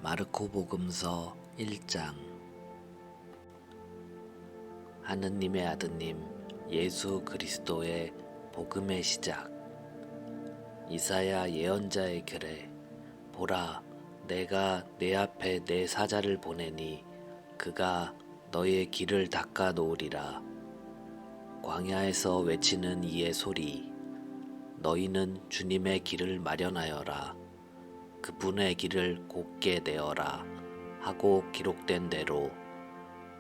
마르코복음서 1장. 하느님의 아드님 예수 그리스도의 복음의 시작. 이사야 예언자의 글에 보라, 내가 내 앞에 내 사자를 보내니 그가 너의 길을 닦아 놓으리라. 광야에서 외치는 이의 소리, 너희는 주님의 길을 마련하여라. 그분의 길을 곧게 내어라 하고 기록된 대로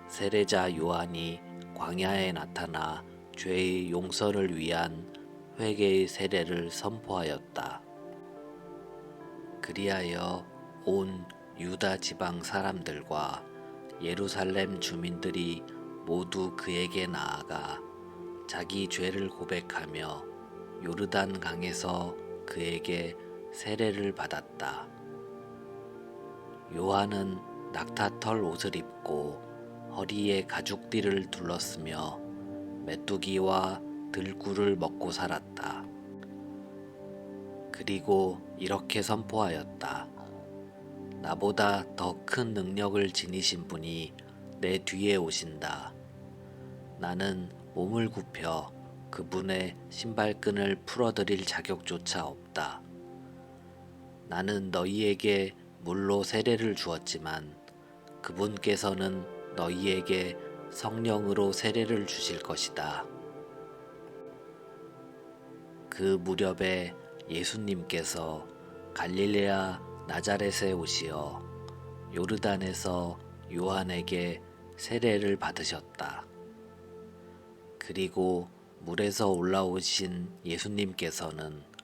세례자 요한이 광야에 나타나 죄의 용서를 위한 회개의 세례를 선포하였다. 그리하여 온 유다 지방 사람들과 예루살렘 주민들이 모두 그에게 나아가 자기 죄를 고백하며 요르단 강에서 그에게 세례를 받았다. 요한은 낙타털 옷을 입고 허리에 가죽띠를 둘렀으며 메뚜기와 들꿀을 먹고 살았다. 그리고 이렇게 선포하였다. 나보다 더 큰 능력을 지니신 분이 내 뒤에 오신다. 나는 몸을 굽혀 그분의 신발끈을 풀어드릴 자격조차 없다. 나는 너희에게 물로 세례를 주었지만 그분께서는 너희에게 성령으로 세례를 주실 것이다. 그 무렵에 예수님께서 갈릴레아 나자렛에 오시어 요르단에서 요한에게 세례를 받으셨다. 그리고 물에서 올라오신 예수님께서는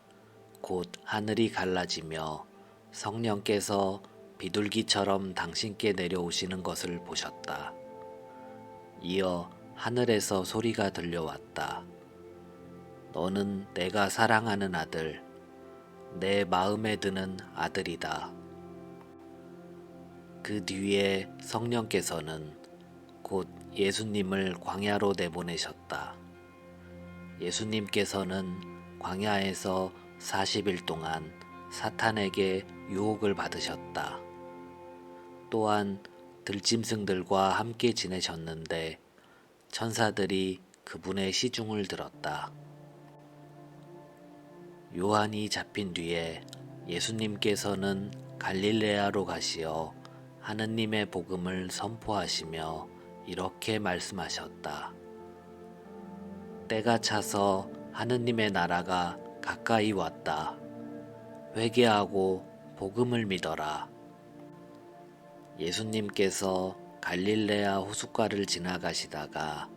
곧 하늘이 갈라지며 성령께서 비둘기처럼 당신께 내려오시는 것을 보셨다. 이어 하늘에서 소리가 들려왔다. 너는 내가 사랑하는 아들, 내 마음에 드는 아들이다. 그 뒤에 성령께서는 곧 예수님을 광야로 내보내셨다. 예수님께서는 광야에서 40일 동안 사탄에게 유혹을 받으셨다. 또한 들짐승들과 함께 지내셨는데 천사들이 그분의 시중을 들었다. 요한이 잡힌 뒤에 예수님께서는 갈릴레아로 가시어 하느님의 복음을 선포하시며 이렇게 말씀하셨다. 때가 차서 하느님의 나라가 가까이 왔다. 회개하고 복음을 믿어라. 예수님께서 갈릴레아 호숫가를 지나가시다가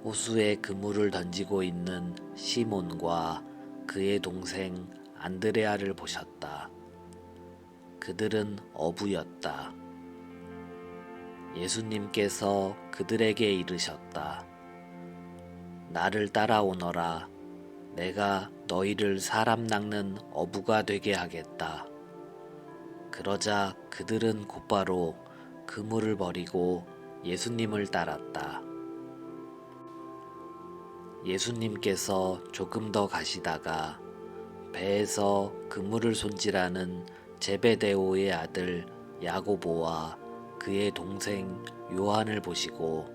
호수에 그물을 던지고 있는 시몬과 그의 동생 안드레아를 보셨다. 그들은 어부였다. 예수님께서 그들에게 이르셨다. 나를 따라오너라. 내가 너희를 사람 낚는 어부가 되게 하겠다. 그러자 그들은 곧바로 그물을 버리고 예수님을 따랐다. 예수님께서 조금 더 가시다가 배에서 그물을 손질하는 제베데오의 아들 야고보와 그의 동생 요한을 보시고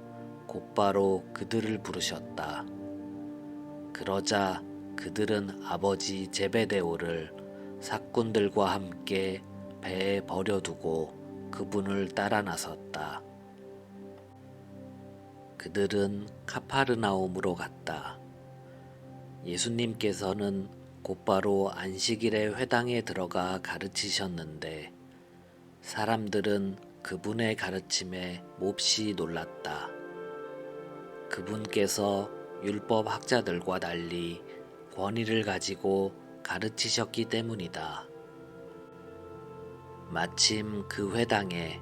곧바로 그들을 부르셨다. 그러자 그들은 아버지 제베데오를 사꾼들과 함께 배에 버려두고 그분을 따라 나섰다. 그들은 카파르나움으로 갔다. 예수님께서는 곧바로 안식일에 회당에 들어가 가르치셨는데 사람들은 그분의 가르침에 몹시 놀랐다. 그분께서 율법 학자들과 달리 권위를 가지고 가르치셨기 때문이다. 마침 그 회당에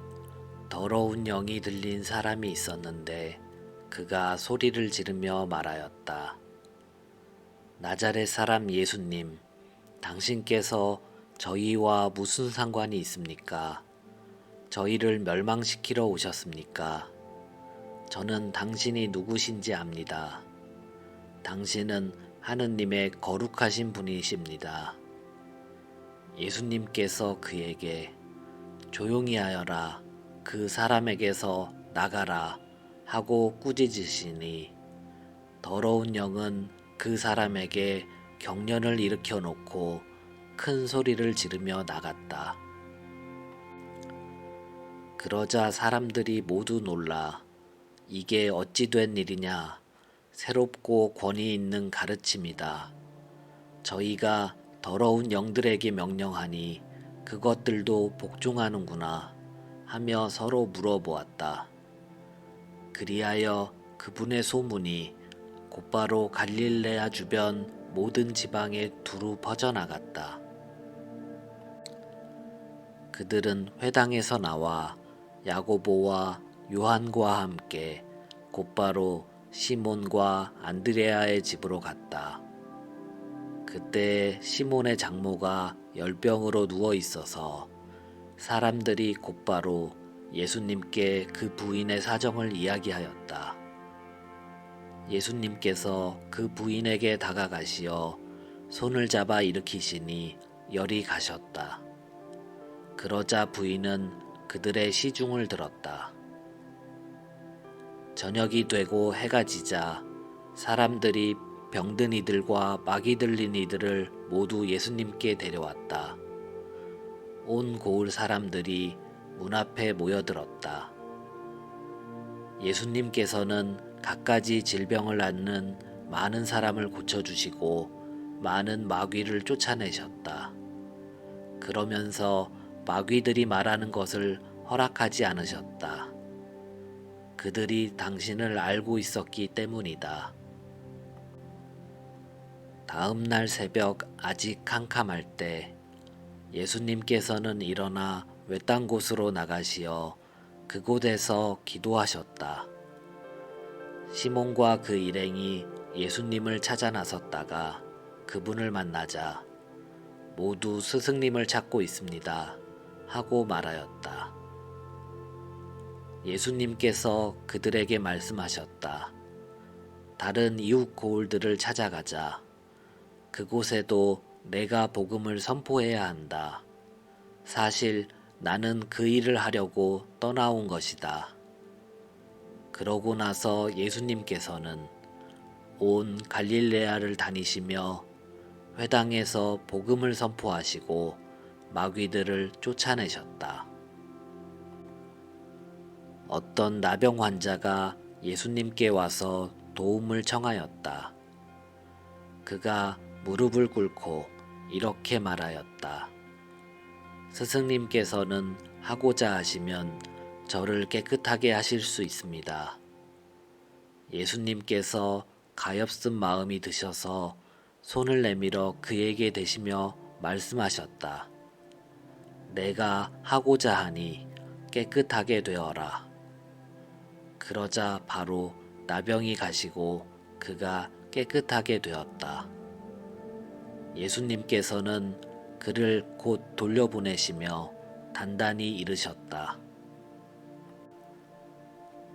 더러운 영이 들린 사람이 있었는데 그가 소리를 지르며 말하였다. 나자렛 사람 예수님, 당신께서 저희와 무슨 상관이 있습니까? 저희를 멸망시키러 오셨습니까? 저는 당신이 누구신지 압니다. 당신은 하느님의 거룩하신 분이십니다. 예수님께서 그에게 조용히 하여라, 그 사람에게서 나가라 하고 꾸짖으시니 더러운 영은 그 사람에게 경련을 일으켜 놓고 큰 소리를 지르며 나갔다. 그러자 사람들이 모두 놀라 이게 어찌 된 일이냐, 새롭고 권위 있는 가르침이다. 저희가 더러운 영들에게 명령하니 그것들도 복종하는구나 하며 서로 물어보았다. 그리하여 그분의 소문이 곧바로 갈릴레아 주변 모든 지방에 두루 퍼져나갔다. 그들은 회당에서 나와 야고보와 요한과 함께 곧바로 시몬과 안드레아의 집으로 갔다. 그때 시몬의 장모가 열병으로 누워 있어서 사람들이 곧바로 예수님께 그 부인의 사정을 이야기하였다. 예수님께서 그 부인에게 다가가시어 손을 잡아 일으키시니 열이 가셨다. 그러자 부인은 그들의 시중을 들었다. 저녁이 되고 해가 지자 사람들이 병든 이들과 마귀 들린 이들을 모두 예수님께 데려왔다. 온 고을 사람들이 문 앞에 모여들었다. 예수님께서는 갖가지 질병을 앓는 많은 사람을 고쳐주시고 많은 마귀를 쫓아내셨다. 그러면서 마귀들이 말하는 것을 허락하지 않으셨다. 그들이 당신을 알고 있었기 때문이다. 다음 날 새벽 아직 캄캄할 때 예수님께서는 일어나 외딴 곳으로 나가시어 그곳에서 기도하셨다. 시몬과 그 일행이 예수님을 찾아 나섰다가 그분을 만나자 모두 스승님을 찾고 있습니다 하고 말하였다. 예수님께서 그들에게 말씀하셨다. 다른 이웃 고을들을 찾아가자. 그곳에도 내가 복음을 선포해야 한다. 사실 나는 그 일을 하려고 떠나온 것이다. 그러고 나서 예수님께서는 온 갈릴레아를 다니시며 회당에서 복음을 선포하시고 마귀들을 쫓아내셨다. 어떤 나병 환자가 예수님께 와서 도움을 청하였다. 그가 무릎을 꿇고 이렇게 말하였다. 스승님께서는 하고자 하시면 저를 깨끗하게 하실 수 있습니다. 예수님께서 가엾은 마음이 드셔서 손을 내밀어 그에게 대시며 말씀하셨다. 내가 하고자 하니 깨끗하게 되어라. 그러자 바로 나병이 가시고 그가 깨끗하게 되었다. 예수님께서는 그를 곧 돌려보내시며 단단히 이르셨다.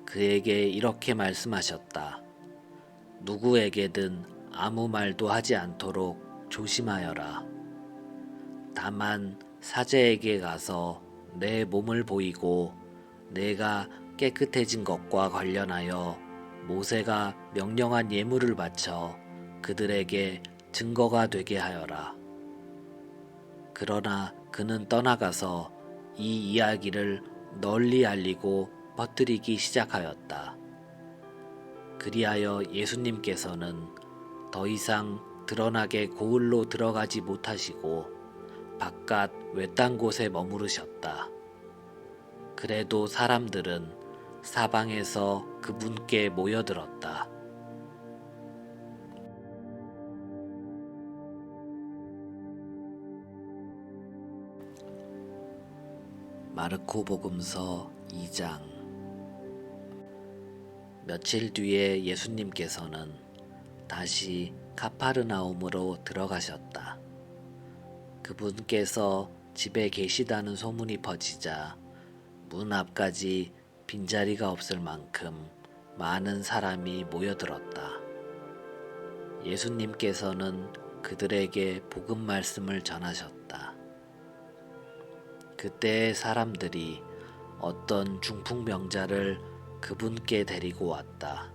그에게 이렇게 말씀하셨다. 누구에게든 아무 말도 하지 않도록 조심하여라. 다만 사제에게 가서 내 몸을 보이고 내가 깨끗해진 것과 관련하여 모세가 명령한 예물을 바쳐 그들에게 증거가 되게 하여라. 그러나 그는 떠나가서 이 이야기를 널리 알리고 퍼뜨리기 시작하였다. 그리하여 예수님께서는 더 이상 드러나게 고을로 들어가지 못하시고 바깥 외딴 곳에 머무르셨다. 그래도 사람들은 사방에서 그분께 모여들었다. 마르코 복음서 2장. 며칠 뒤에 예수님께서는 다시 카파르나움으로 들어가셨다. 그분께서 집에 계시다는 소문이 퍼지자 문 앞까지 빈자리가 없을 만큼 많은 사람이 모여들었다. 예수님께서는 그들에게 복음 말씀을 전하셨다. 그때 사람들이 어떤 중풍병자를 그분께 데리고 왔다.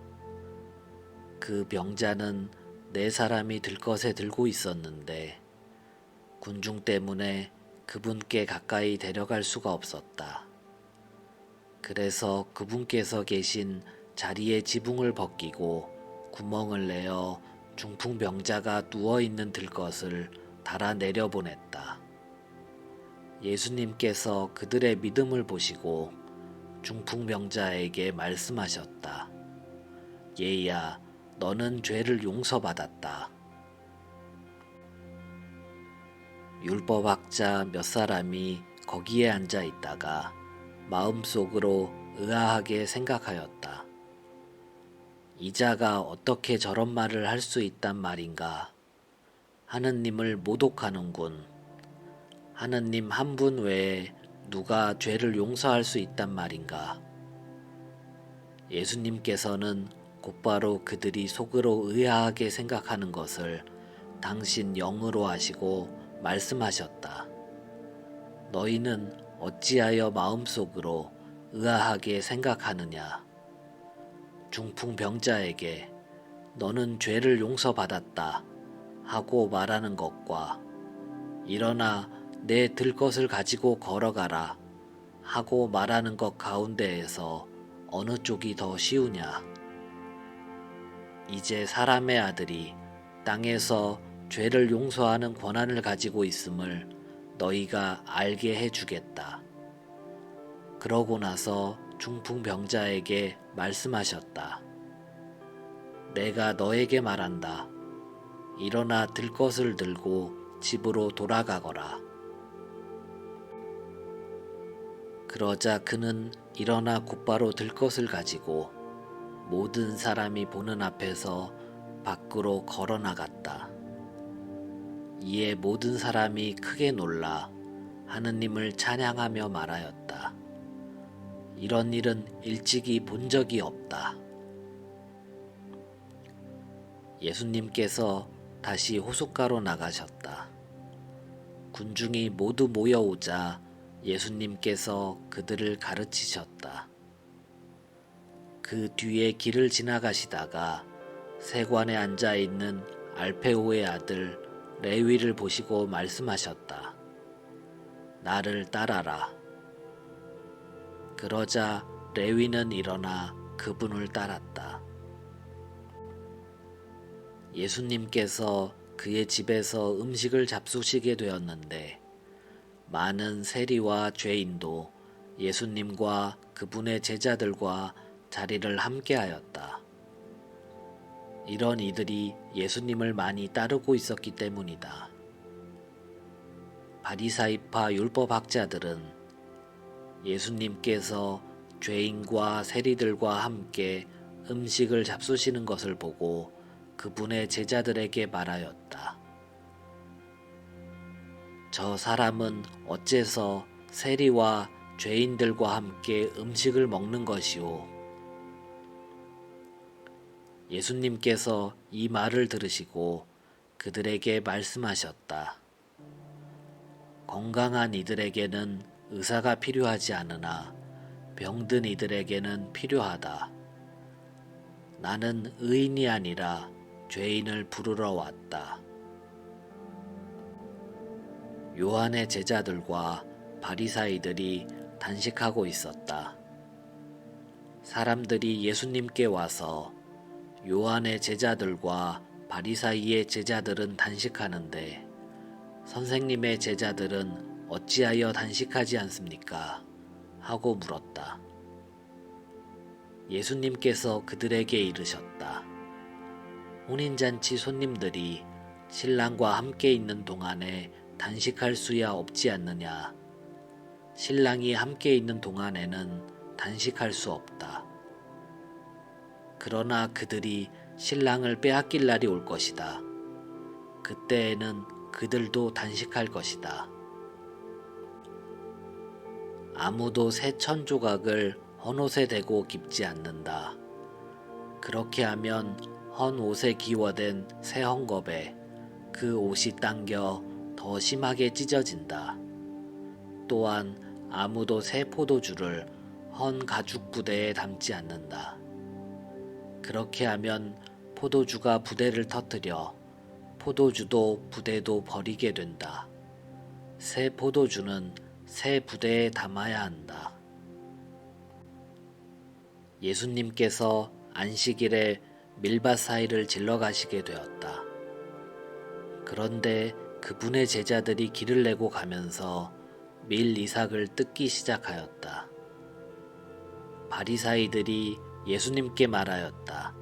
그 병자는 4사람이 들것에 들고 있었는데 군중 때문에 그분께 가까이 데려갈 수가 없었다. 그래서 그분께서 계신 자리에 지붕을 벗기고 구멍을 내어 중풍병자가 누워있는 들것을 달아 내려보냈다. 예수님께서 그들의 믿음을 보시고 중풍병자에게 말씀하셨다. 얘야, 너는 죄를 용서받았다. 율법학자 몇 사람이 거기에 앉아 있다가 마음속으로 의아하게 생각하였다. 이 자가 어떻게 저런 말을 할 수 있단 말인가? 하느님을 모독하는군. 하느님 한 분 외에 누가 죄를 용서할 수 있단 말인가? 예수님께서는 곧바로 그들이 속으로 의아하게 생각하는 것을 당신 영으로 아시고 말씀하셨다. 너희는 어찌하여 마음속으로 의아하게 생각하느냐? 중풍병자에게 너는 죄를 용서받았다 하고 말하는 것과 일어나 내 들것을 가지고 걸어가라 하고 말하는 것 가운데에서 어느 쪽이 더 쉬우냐? 이제 사람의 아들이 땅에서 죄를 용서하는 권한을 가지고 있음을 너희가 알게 해주겠다. 그러고 나서 중풍병자에게 말씀하셨다. 내가 너에게 말한다. 일어나 들것을 들고 집으로 돌아가거라. 그러자 그는 일어나 곧바로 들것을 가지고 모든 사람이 보는 앞에서 밖으로 걸어 나갔다. 이에 모든 사람이 크게 놀라 하느님을 찬양하며 말하였다. 이런 일은 일찍이 본 적이 없다. 예수님께서 다시 호숫가로 나가셨다. 군중이 모두 모여오자 예수님께서 그들을 가르치셨다. 그 뒤에 길을 지나가시다가 세관에 앉아 있는 알페오의 아들 레위를 보시고 말씀하셨다. 나를 따라라. 그러자 레위는 일어나 그분을 따랐다. 예수님께서 그의 집에서 음식을 잡수시게 되었는데 많은 세리와 죄인도 예수님과 그분의 제자들과 자리를 함께하였다. 이런 이들이 예수님을 많이 따르고 있었기 때문이다. 바리사이파 율법학자들은 예수님께서 죄인과 세리들과 함께 음식을 잡수시는 것을 보고 그분의 제자들에게 말하였다. 저 사람은 어째서 세리와 죄인들과 함께 음식을 먹는 것이오? 예수님께서 이 말을 들으시고 그들에게 말씀하셨다. 건강한 이들에게는 의사가 필요하지 않으나 병든 이들에게는 필요하다. 나는 의인이 아니라 죄인을 부르러 왔다. 요한의 제자들과 바리사이들이 단식하고 있었다. 사람들이 예수님께 와서 요한의 제자들과 바리사이의 제자들은 단식하는데 선생님의 제자들은 어찌하여 단식하지 않습니까? 하고 물었다. 예수님께서 그들에게 이르셨다. 혼인잔치 손님들이 신랑과 함께 있는 동안에 단식할 수야 없지 않느냐. 신랑이 함께 있는 동안에는 단식할 수 없다. 그러나 그들이 신랑을 빼앗길 날이 올 것이다. 그때에는 그들도 단식할 것이다. 아무도 새 천조각을 헌옷에 대고 깁지 않는다. 그렇게 하면 헌 옷에 기워된 새 헝겊에 그 옷이 당겨 더 심하게 찢어진다. 또한 아무도 새 포도주를 헌 가죽 부대에 담지 않는다. 그렇게 하면 포도주가 부대를 터뜨려 포도주도 부대도 버리게 된다. 새 포도주는 새 부대에 담아야 한다. 예수님께서 안식일에 밀밭 사이를 질러 가시게 되었다. 그런데 그분의 제자들이 길을 내고 가면서 밀 이삭을 뜯기 시작하였다. 바리사이들이 예수님께 말하였다.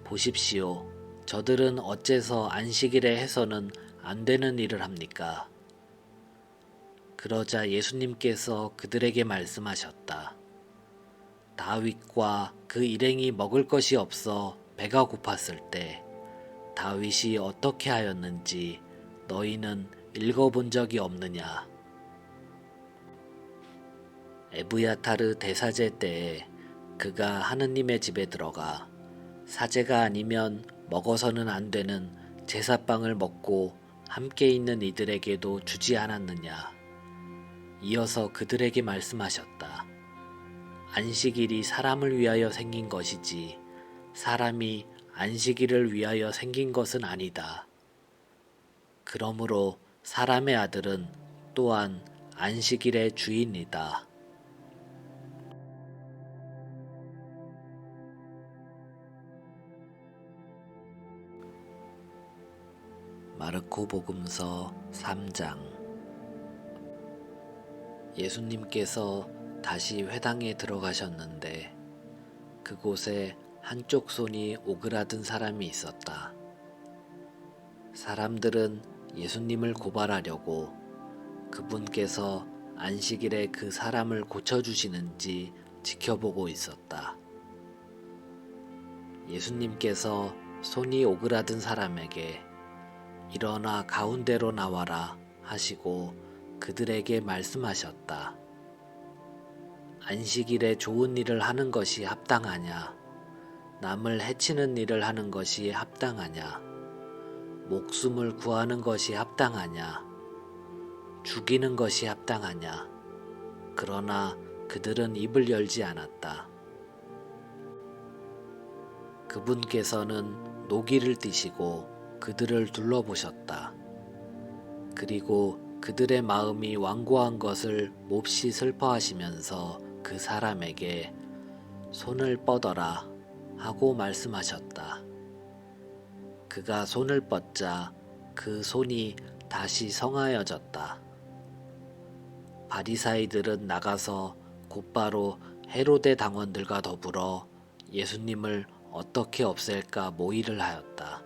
보십시오. 저들은 어째서 안식일에 해서는 안 되는 일을 합니까? 그러자 예수님께서 그들에게 말씀하셨다. 다윗과 그 일행이 먹을 것이 없어 배가 고팠을 때 다윗이 어떻게 하였는지 너희는 읽어본 적이 없느냐? 에브야타르 대사제 때에 그가 하느님의 집에 들어가 사제가 아니면 먹어서는 안 되는 제사빵을 먹고 함께 있는 이들에게도 주지 않았느냐? 이어서 그들에게 말씀하셨다. 안식일이 사람을 위하여 생긴 것이지 사람이 안식일을 위하여 생긴 것은 아니다. 그러므로 사람의 아들은 또한 안식일의 주인이다. 마르코 복음서 3장. 예수님께서 다시 회당에 들어가셨는데 그곳에 한쪽 손이 오그라든 사람이 있었다. 사람들은 예수님을 고발하려고 그분께서 안식일에 그 사람을 고쳐주시는지 지켜보고 있었다. 예수님께서 손이 오그라든 사람에게 일어나 가운데로 나와라 하시고 그들에게 말씀하셨다. 안식일에 좋은 일을 하는 것이 합당하냐? 남을 해치는 일을 하는 것이 합당하냐? 목숨을 구하는 것이 합당하냐? 죽이는 것이 합당하냐? 그러나 그들은 입을 열지 않았다. 그분께서는 노기를 띠시고 그들을 둘러보셨다. 그리고 그들의 마음이 완고한 것을 몹시 슬퍼하시면서 그 사람에게 손을 뻗어라 하고 말씀하셨다. 그가 손을 뻗자 그 손이 다시 성하여졌다. 바리사이들은 나가서 곧바로 헤로데 당원들과 더불어 예수님을 어떻게 없앨까 모의를 하였다.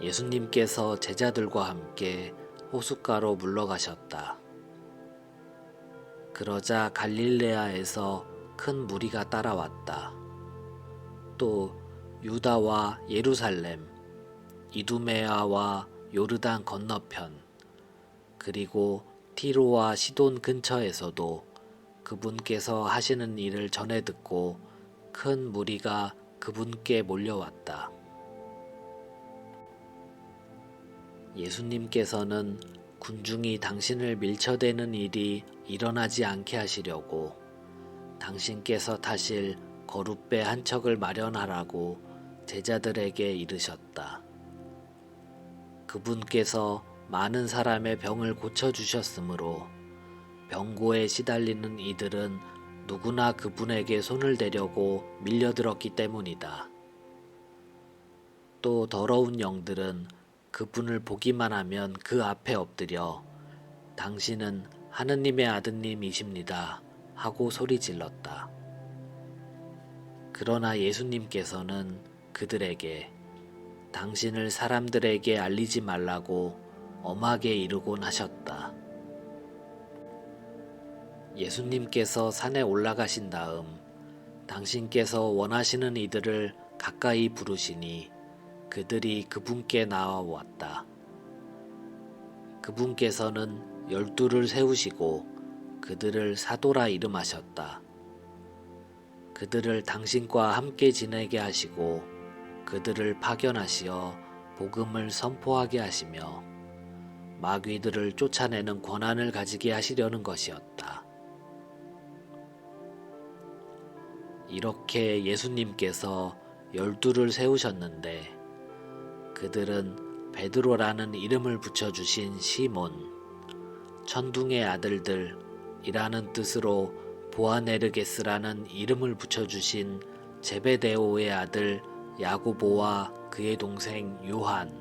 예수님께서 제자들과 함께 호숫가로 물러가셨다. 그러자 갈릴레아에서 큰 무리가 따라왔다. 또 유다와 예루살렘, 이두메아와 요르단 건너편, 그리고 티로와 시돈 근처에서도 그분께서 하시는 일을 전해 듣고 큰 무리가 그분께 몰려왔다. 예수님께서는 군중이 당신을 밀쳐대는 일이 일어나지 않게 하시려고 당신께서 타실 거룻배 한 척을 마련하라고 제자들에게 이르셨다. 그분께서 많은 사람의 병을 고쳐주셨으므로 병고에 시달리는 이들은 누구나 그분에게 손을 대려고 밀려들었기 때문이다. 또 더러운 영들은 그분을 보기만 하면 그 앞에 엎드려 당신은 하느님의 아드님이십니다 하고 소리 질렀다. 그러나 예수님께서는 그들에게 당신을 사람들에게 알리지 말라고 엄하게 이르곤 하셨다. 예수님께서 산에 올라가신 다음 당신께서 원하시는 이들을 가까이 부르시니 그들이 그분께 나와왔다. 그분께서는 12를 세우시고 그들을 사도라 이름하셨다. 그들을 당신과 함께 지내게 하시고 그들을 파견하시어 복음을 선포하게 하시며 마귀들을 쫓아내는 권한을 가지게 하시려는 것이었다. 이렇게 예수님께서 12를 세우셨는데 그들은 베드로라는 이름을 붙여주신 시몬, 천둥의 아들들이라는 뜻으로 보아네르게스라는 이름을 붙여주신 제베데오의 아들 야고보와 그의 동생 요한,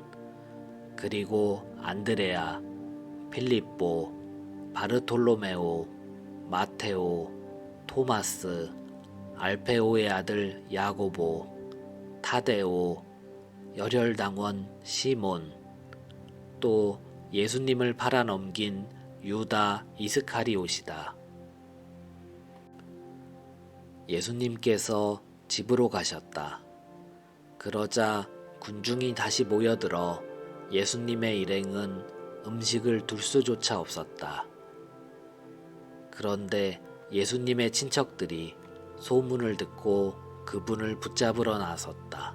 그리고 안드레아, 필립보, 바르톨로메오, 마테오, 토마스, 알페오의 아들 야고보, 타데오, 열혈당원 시몬, 또 예수님을 팔아넘긴 유다 이스카리옷이다. 예수님께서 집으로 가셨다. 그러자 군중이 다시 모여들어 예수님의 일행은 음식을 둘 수조차 없었다. 그런데 예수님의 친척들이 소문을 듣고 그분을 붙잡으러 나섰다.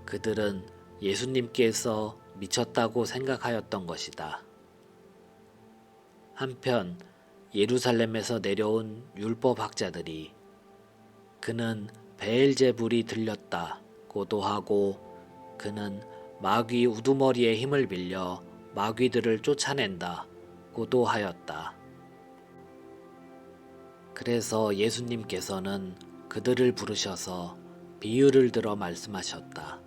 그들은 예수님께서 미쳤다고 생각하였던 것이다. 한편 예루살렘에서 내려온 율법학자들이 그는 베엘제불이 들렸다고도 하고 그는 마귀 우두머리의 힘을 빌려 마귀들을 쫓아낸다고도 하였다. 그래서 예수님께서는 그들을 부르셔서 비유를 들어 말씀하셨다.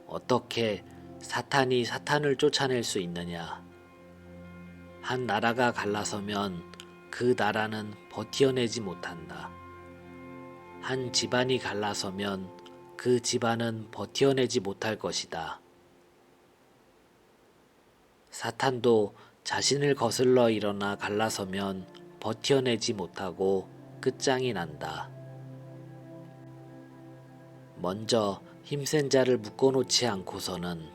어떻게 사탄이 사탄을 쫓아낼 수 있느냐? 한 나라가 갈라서면 그 나라는 버티어내지 못한다. 한 집안이 갈라서면 그 집안은 버티어내지 못할 것이다. 사탄도 자신을 거슬러 일어나 갈라서면 버티어내지 못하고 끝장이 난다. 먼저 힘센 자를 묶어놓지 않고서는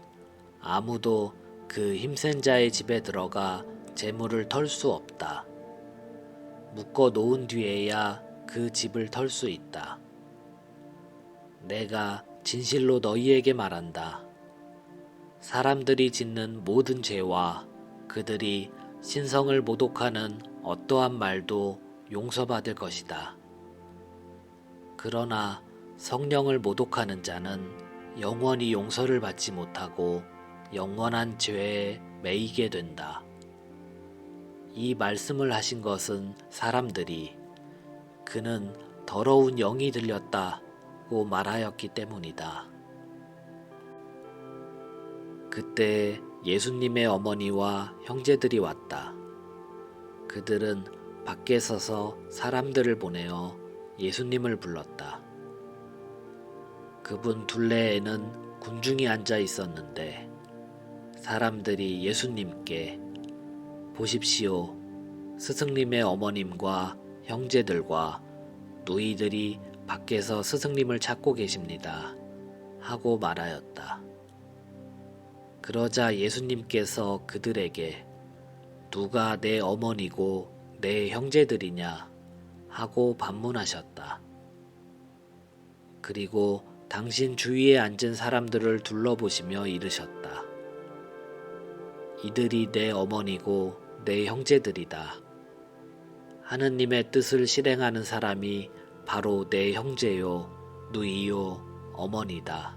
아무도 그 힘센 자의 집에 들어가 재물을 털 수 없다. 묶어 놓은 뒤에야 그 집을 털 수 있다. 내가 진실로 너희에게 말한다. 사람들이 짓는 모든 죄와 그들이 신성을 모독하는 어떠한 말도 용서받을 것이다. 그러나 성령을 모독하는 자는 영원히 용서를 받지 못하고 영원한 죄에 매이게 된다. 이 말씀을 하신 것은 사람들이 그는 더러운 영이 들렸다고 말하였기 때문이다. 그때 예수님의 어머니와 형제들이 왔다. 그들은 밖에 서서 사람들을 보내어 예수님을 불렀다. 그분 둘레에는 군중이 앉아 있었는데 사람들이 예수님께 보십시오. 스승님의 어머님과 형제들과 누이들이 밖에서 스승님을 찾고 계십니다. 하고 말하였다. 그러자 예수님께서 그들에게 누가 내 어머니고 내 형제들이냐 하고 반문하셨다. 그리고 당신 주위에 앉은 사람들을 둘러보시며 이르셨다. 이들이 내 어머니고 내 형제들이다. 하느님의 뜻을 실행하는 사람이 바로 내 형제요, 누이요, 어머니다.